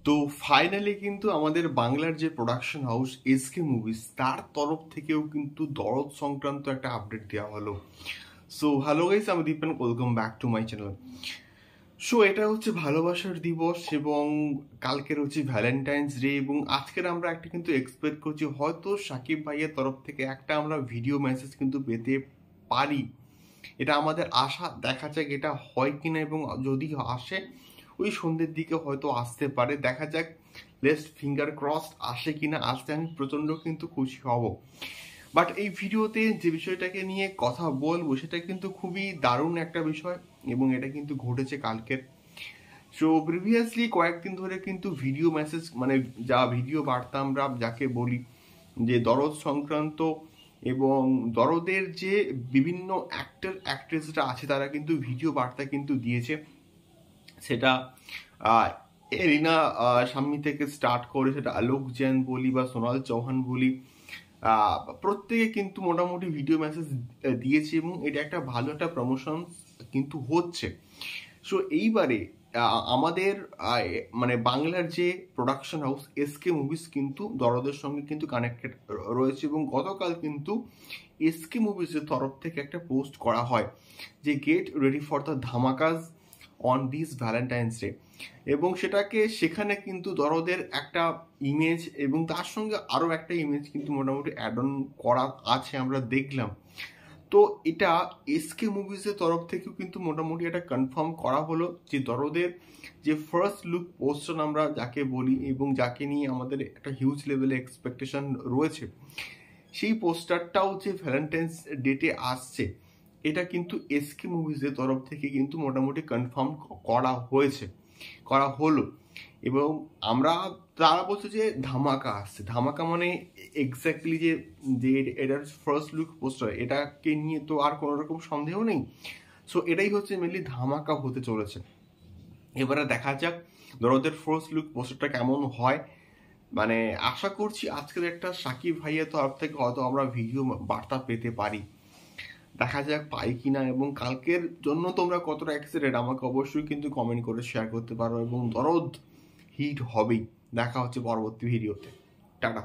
তো ফাইনালি কিন্তু আমাদের বাংলার যে প্রোডাকশন হাউস এসকে মুভিজ তার তরফ থেকেও কিন্তু দরদ সংক্রান্ত একটা আপডেট দেওয়া হলো। সো হ্যালো গাইস, আমি Dipen, welcome back to my channel. So এটা হচ্ছে ভালোবাসার দিবস এবং কালকের হচ্ছে ভ্যালেন্টাইন্স ডে, এবং আজকের আমরা একটা কিন্তু এক্সপেক্ট করছি হয়তো সাকিব ভাইয়ের তরফ থেকে একটা আমরা ভিডিও মেসেজ কিন্তু পেতে পারি। এটা আমাদের আশা, দেখা যাক এটা হয় কিনা, এবং যদি আসে ওই সন্ধ্যের দিকে হয়তো আসতে পারে, দেখা যাক। লেটস ফিঙ্গার ক্রসড আসে কিনা, আসতে আমি প্রচন্ড কিন্তু খুশি হব। বাট এই ভিডিওতে যে বিষয়টাকে নিয়ে কথা বলবো সেটা কিন্তু খুবই দারুণ একটা বিষয়, এবং এটা কিন্তু ঘটেছে কালকের। সো প্রিভিয়াসলি কয়েকদিন ধরে কিন্তু ভিডিও মেসেজ, মানে যা ভিডিও বার্তা আমরা যাকে বলি যে দরদ সংক্রান্ত, এবং দরদের যে বিভিন্ন অ্যাক্টর অ্যাক্ট্রেসরা আছে তারা কিন্তু ভিডিও বার্তা কিন্তু দিয়েছে। সেটা এরিনা সাম্মি থেকে স্টার্ট করে, সেটা আলোক জৈন বলি বা সোনাল চৌহান বলি, প্রত্যেকে কিন্তু মোটামুটি ভিডিও মেসেজ দিয়েছে, এবং এটা একটা ভালো একটা প্রমোশন কিন্তু হচ্ছে। সো এইবারে আমাদের মানে বাংলার যে প্রোডাকশন হাউস এসকে মুভিজ কিন্তু দরদের সঙ্গে কিন্তু কানেক্টেড রয়েছে, এবং গতকাল কিন্তু এসকে মুভিজের তরফ থেকে একটা পোস্ট করা হয় যে গেট রেডি ফর দ্য ধামাকাজ অন দিস ভ্যালেন্টাইন্স ডে, এবং সেখানে কিন্তু দরদের একটা ইমেজ এবং তার সঙ্গে আরও একটা ইমেজ কিন্তু মোটামুটি অ্যাড অন করা আছে, আমরা দেখলাম। তো এটা এসকে মুভিজের তরফ থেকেও কিন্তু মোটামুটি একটা কনফার্ম করা হলো যে দরদের যে ফার্স্ট লুক পোস্টার আমরা যাকে বলি, এবং যাকে নিয়ে আমাদের একটা হিউজ লেভেলে এক্সপেকটেশন রয়েছে, সেই পোস্টারটাও যে ভ্যালেন্টাইন্স ডেটে আসছে, এটা কিন্তু এসকে মুভিজের তরফ থেকে কিন্তু মোটামুটি কনফার্ম করা হলো। এবং তারা বলছে যে ধামাকা আসছে। ধামাকা মানে এক্স্যাক্টলি যে এটার ফার্স্ট লুক পোস্টার, এটাকে নিয়ে তো আর কোনো রকম সন্দেহ নেই। সো এটাই হচ্ছে মেনলি ধামাকা হতে চলেছে। এবারে দেখা যাক দরদের ফার্স্ট লুক পোস্টারটা কেমন হয়। মানে আশা করছি আজকের একটা সাকিব ভাইয়ের তরফ থেকে হয়তো আমরা ভিডিও বার্তা পেতে পারি, দেখা যাক পাই কিনা। এবং কালকের জন্য তোমরা কতটা এক্সাইটেড আমাকে অবশ্যই কিন্তু কমেন্ট করে শেয়ার করতে পারো, এবং দরদ হিট হবেই। দেখা হচ্ছে পরবর্তী ভিডিওতে। টাটা।